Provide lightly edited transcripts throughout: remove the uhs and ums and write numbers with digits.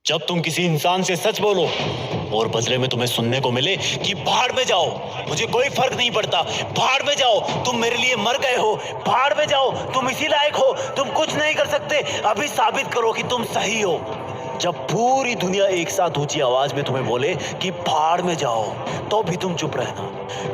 जब तुम किसी इंसान से सच बोलो और बदले में तुम्हें सुनने को मिले कि भाड़ में जाओ, मुझे कोई फर्क नहीं पड़ता, भाड़ में जाओ, तुम मेरे लिए मर गए हो, भाड़ में जाओ, तुम इसी लायक हो, तुम कुछ नहीं कर सकते, अभी साबित करो कि तुम सही हो। जब पूरी दुनिया एक साथ ऊंची आवाज में तुम्हें बोले कि भाड़ में जाओ, तो भी तुम चुप रहना,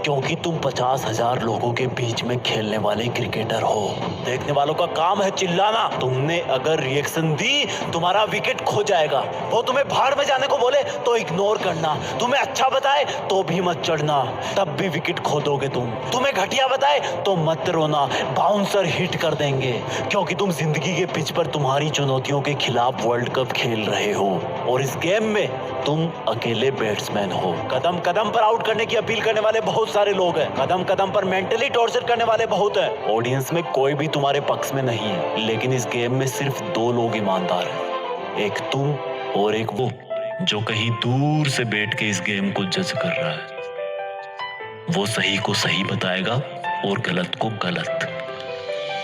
क्योंकि तुम 50,000 लोगों के बीच में खेलने वाले क्रिकेटर हो। देखने वालों का काम है चिल्लाना। तुमने अगर रिएक्शन दी, तुम्हारा विकेट खो जाएगा। वो तुम्हें भाड़ में जाने को बोले तो इग्नोर करना, तुम्हें अच्छा बताए तो भी मत चढ़ना, तब भी विकेट खो दोगे तुम। तुम्हें घटिया बताए तो मत रोना, बाउंसर हिट कर देंगे, क्योंकि तुम जिंदगी के पिच पर तुम्हारी चुनौतियों के खिलाफ वर्ल्ड कप खेल रहे हो और इस गेम में तुम अकेले बैट्समैन हो। कदम कदम पर आउट करने की अपील करने वाले बहुत सारे लोग हैं, कदम कदम पर मेंटली टॉर्चर करने वाले बहुत हैं। ऑडियंस में कोई भी तुम्हारे पक्ष में नहीं है, लेकिन इस गेम में सिर्फ 2 लोग ईमानदार हैं, एक तुम और एक वो जो कहीं दूर से बैठ के इस गेम को जज कर रहा है। वो सही को सही बताएगा और गलत को गलत।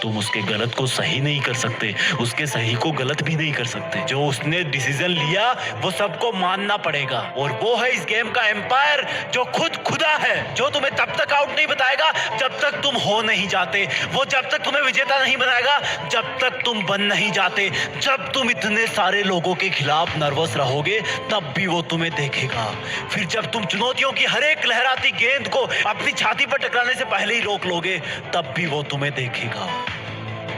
तुम उसके गलत को सही नहीं कर सकते, उसके सही को गलत भी नहीं कर सकते। जो उसने डिसीजन लिया वो सबको मानना पड़ेगा, और वो है इस गेम का एम्पायर जो खुद खुदा है, जो तुम्हें तब तक आउट नहीं बताएगा जब तक तुम हो नहीं जाते, वो जब तक तुम्हें विजेता नहीं बनाएगा जब तक तुम बन नहीं जाते। जब तुम इतने सारे लोगों के खिलाफ नर्वस रहोगे तब भी वो तुम्हें देखेगा। फिर जब तुम चुनौतियों की हर एक लहराती गेंद को अपनी छाती पर टकराने से पहले ही रोक लोगे तब भी वो तुम्हें देखेगा।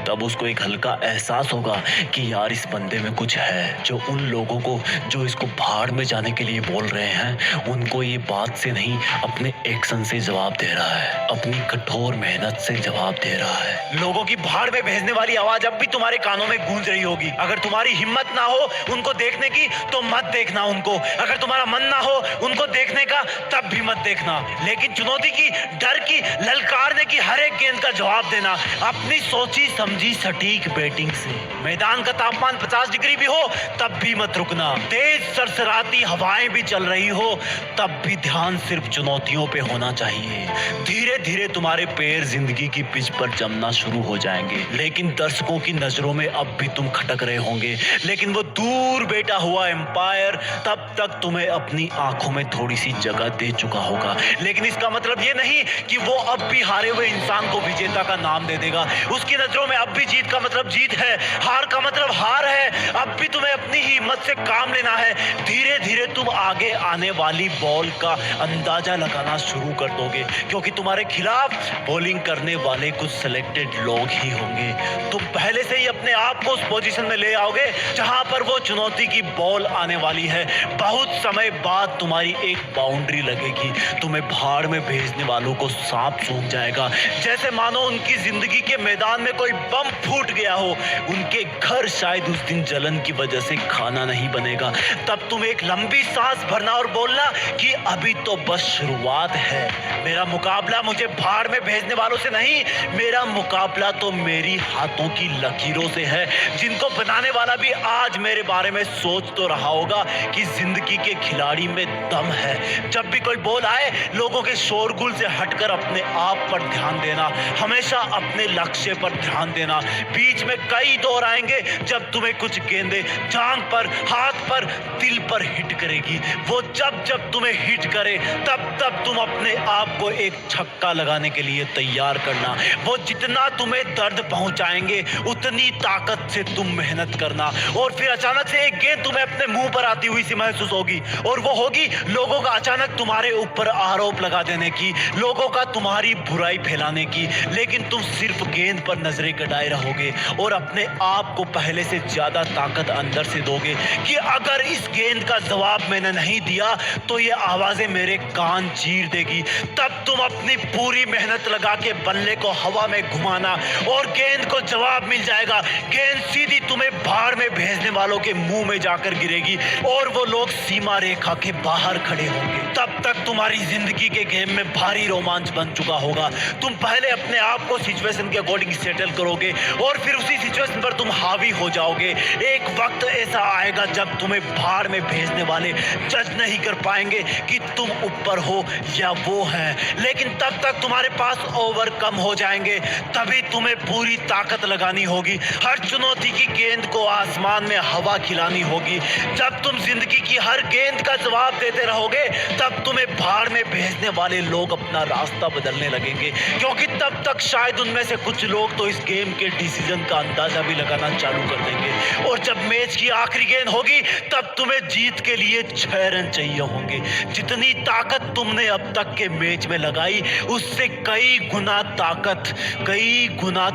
तब उसको एक हल्का एहसास होगा कि यार इस बंदे में कुछ है। जो उन लोगों को जो इसको भाड़ में जाने के लिए बोल रहे हैं, उनको ये बात से नहीं अपने एक्शन से जवाब दे रहा है, अपनी कठोर मेहनत से जवाब दे रहा है। लोगों की भाड़ में भेजने वाली आवाज अब भी तुम्हारे कानों में गूंज रही होगी। अगर तुम्हारी हिम्मत ना हो उनको देखने की तो मत देखना उनको, अगर तुम्हारा मन ना हो उनको देखने का तब भी मत देखना, लेकिन चुनौती की, डर की, ललकारने की हर एक गेंद का जवाब देना अपनी सोची समझी सटीक बैटिंग से। मैदान का तापमान 50 डिग्री भी हो तब भी मत रुकना, तेज सरसराती हवाएं भी चल रही हो तब भी ध्यान सिर्फ चुनौतियों पे होना चाहिए। धीरे धीरे तुम्हारे पैर जिंदगी की पिच पर जमना शुरू हो जाएंगे, लेकिन दर्शकों की नजरों में अब भी तुम खटक रहे होंगे। लेकिन वो दूर बैठा हुआ एम्पायर तब तक तुम्हें अपनी आंखों में थोड़ी सी जगह दे चुका होगा, लेकिन इसका मतलब ये नहीं कि वो अब भी हारे हुए इंसान को विजेता का नाम दे देगा। उसकी नजरों में अब भी जीत का मतलब जीत है, हार का मतलब हार है। अब भी तुम्हें अपनी ही हिम्मत से काम लेना है। धीरे धीरे तुम आगे आने वाली बॉल का अंदाजा लगाना शुरू कर दोगे, क्योंकि तुम्हारे खिलाफ बॉलिंग करने वाले कुछ सिलेक्टेड लोग ही होंगे। तुम पहले से ही अपने आप को उस पोजीशन में ले आओगे जहां पर वो चुनौती की बॉल आने वाली है। बहुत समय बाद तुम्हारी एक बाउंड्री लगेगी, तुम्हें भाड़ में भेजने वालों को सांप सूंघ जाएगा, जैसे मानो उनकी जिंदगी के मैदान में कोई बम फूट गया हो। उनके घर शायद उस दिन जलन की वजह से खाना नहीं बनेगा। तब तुम एक लंबी सांस भरना और बोलना कि अभी तो बस शुरुआत है। मेरा मुकाबला मुझे भाड़ में भेजने वालों से नहीं, मेरा मुकाबला तो मेरी हाथों की लकीरों से है, जिनको बनाने वाला भी आज मेरे बारे में सोच तो रहा होगा कि जिंदगी के खिलाड़ी में दम है। जब भी कोई बॉल आए, लोगों के शोरगुल से हटकर अपने आप पर ध्यान देना, हमेशा अपने लक्ष्य पर ध्यान देना। बीच में कई दौर आएंगे जब तुम्हें कुछ गेंदें जांघ पर, हाथ पर, दिल पर हिट करेगी। वो जब जब तुम्हें हिट करे तब तब तुम अपने आप को एक छक्का लगाने के लिए तैयार करना। वो जितना तुम्हें दर्द पहुंचाएंगे उतनी ताकत से तुम मेहनत करना, और फिर अचानक से एक गेंद तुम्हें अपने मुंह पर आती हुई सी महसूस होगी, और वो होगी लोगों का अचानक तुम्हारे ऊपर आरोप लगा देने की, लोगों का तुम्हारी बुराई फैलाने की। लेकिन तुम सिर्फ गेंद पर नजरें गड़ाए रहोगे और अपने आप को पहले से ज्यादा ताकत अंदर से दोगे कि अगर इस गेंद का जवाब मैंने नहीं दिया तो ये आवाजें मेरे कान चीर देगी। तब तुम अपनी पूरी मेहनत लगा के बल्ले को हवा में घुमाना और गेंद को जवाब मिल जाएगा। गेंद सीधी तुम्हें भाड़ में भेजने वालों के मुंह में जाकर गिरेगी और वो लोग सीमा रेखा के बाहर खड़े होंगे। तब तक तुम्हारी जिंदगी के गेम में भारी रोमांच बन चुका होगा। तुम पहले अपने आप को सिचुएशन के अकॉर्डिंग सेटल करोगे, लोगे और फिर उसी सिचुएशन पर तुम हावी हो जाओगे। एक वक्त ऐसा आएगा जब तुम्हें भाड़ में भेजने वाले जज नहीं कर पाएंगे कि तुम ऊपर हो या वो हैं, लेकिन तब तक तुम्हारे पास ओवरकम हो जाएंगे। तभी तुम्हें पूरी ताकत लगानी होगी, हर चुनौती की गेंद को आसमान में हवा खिलानी होगी। जब तुम जिंदगी की हर गेंद का जवाब देते रहोगे तब तुम्हें भाड़ में भेजने वाले लोग अपना रास्ता बदलने लगेंगे, क्योंकि तब तक शायद उनमें से कुछ लोग तो इस गेम के डिसीजन का अंदाजा भी लगाना चालू कर देंगे। और जब मैच की आखिरी गेंद होगी तब तुम्हें जीत के लिए 6 रन चाहिए होंगे। जितनी ताकत तुमने अब तक के मैच में लगाई उससे कई गुना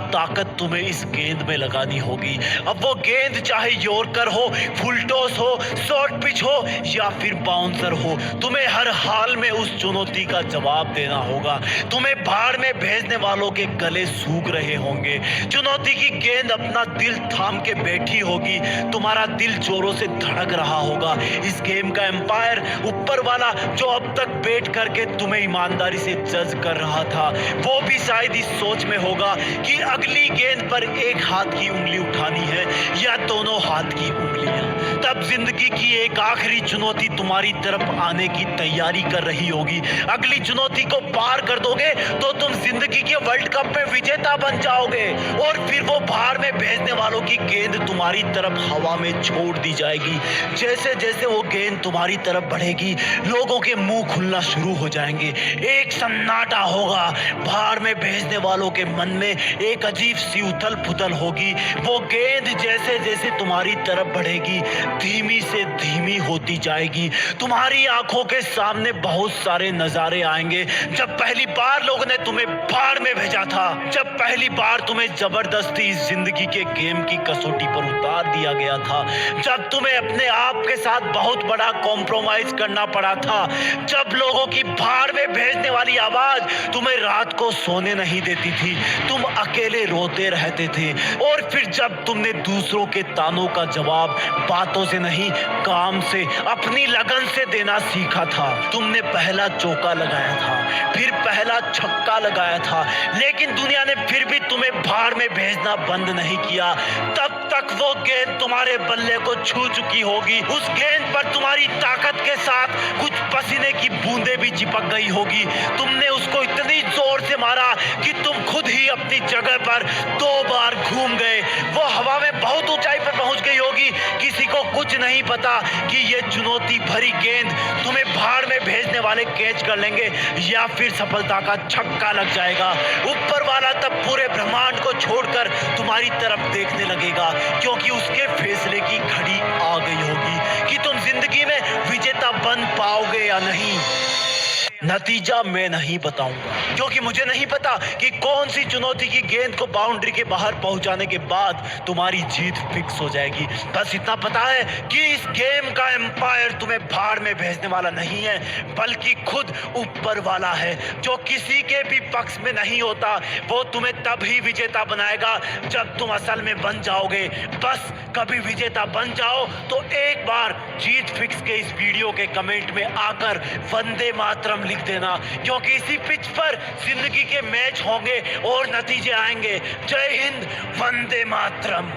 ताकत तुम्हें इस गेंद में लगानी होगी। अब वो गेंद चाहे यॉर्कर हो, फुल टॉस हो, शॉर्ट पिच हो या फिर बाउंसर हो, तुम्हें हर हाल में उस चुनौती का जवाब देना होगा। तुम्हें भाड़ में भेजने वालों के गले सूख रहे होंगे, चुनौती की गेंद अपना दिल थाम के बैठी होगी, तुम्हारा दिल जोरों से धड़क रहा होगा। इस गेम का एम्पायर ऊपर वाला जो अब तक बैठ करके तुम्हें ईमानदारी से जज कर रहा था, वो भी शायद इस सोच में होगा कि अगली गेंद पर एक हाथ की उंगली उठानी है या दोनों हाथ की उंगलियां। तब जिंदगी की एक आखिरी चुनौती तुम्हारी तरफ आने की तैयारी कर रही होगी। अगली चुनौती को पार कर दोगे तो तुम जिंदगी के वर्ल्ड कप में विजेता बन जाओगे और फिर वो भाड़ में भेजने वालों की गेंद तुम्हारी तरफ हवा में छोड़ दी जाएगी। जैसे जैसे वो गेंद तुम्हारी तरफ बढ़ेगी लोगों के मुंह खुलना शुरू हो जाएंगे, एक सन्नाटा होगा। भाड़ में भेजने वालों के मन में एक अजीब सी उथल पुथल होगी। वो गेंद जैसे जैसे तुम्हारी तरफ बढ़ेगी धीमी से धीमी होती जाएगी। तुम्हारी आंखों के सामने बहुत सारे नजारे आएंगे। जब पहली बार लोगों ने तुम्हें भाड़ में भेजा था, जब पहली बार तुम्हें जबरदस्ती इस जिंदगी के गेम की कसौटी पर उतार दिया गया था, जब तुम्हें अपने आप के साथ बहुत बड़ा कॉम्प्रोमाइज करना पड़ा था, जब लोगों की भाड़ में भेजने वाली आवाज तुम्हें रात को सोने नहीं देती थी, तुम अकेले रोते रहते थे। और फिर जब तुमने दूसरों के तानों का जवाब बातों से नहीं काम से, अपनी लगन से देना सीखा था। तुमने पहला चौका लगाया था, फिर पहला छक्का लगाया था, लेकिन दुनिया ने फिर भी तुम्हें भाड़ में भेजना बंद नहीं किया। तब तक वो गेंद तुम्हारे बल्ले को छू चुकी होगी। उस गेंद पर तुम्हारी ताकत के साथ कुछ पसीने की बूंदें भी चिपक गई होगी। तुमने उसको इतनी जोर से मारा कि तुम खुद ही अपनी जगह पर 2 बार घूम गए। वो हवा में बहुत ऊंचाई पर पहुंच गई होगी। किसी को कुछ नहीं पता कि ये चुनौती भरी गेंद तुम्हें भाड़ में भेजने वाले कैच कर लेंगे या फिर सफलता का छक्का लग जाएगा। ऊपर वाला तब पूरे ब्रह्मांड को छोड़कर तुम्हारी तरफ देखने लगेगा, क्योंकि उसके फैसले की घड़ी आ गई होगी कि तुम जिंदगी में विजेता बन पाओगे या नहीं। नतीजा मैं नहीं बताऊंगा, क्योंकि मुझे नहीं पता कि कौन सी चुनौती की गेंद को बाउंड्री के बाहर पहुंचाने के बाद तुम्हारी जीत फिक्स हो जाएगी। बस इतना पता है कि इस गेम का एम्पायर तुम्हें भाड़ में भेजने वाला नहीं है, बल्कि खुद ऊपर वाला है, जो किसी के भी पक्ष में नहीं होता। वो तुम्हें तब ही विजेता बनाएगा जब तुम असल में बन जाओगे। बस कभी विजेता बन जाओ तो एक बार जीत फिक्स के इस वीडियो के कमेंट में आकर वंदे मातरम लिख देना, क्योंकि इसी पिच पर जिंदगी के मैच होंगे और नतीजे आएंगे। जय हिंद, वंदे मातरम।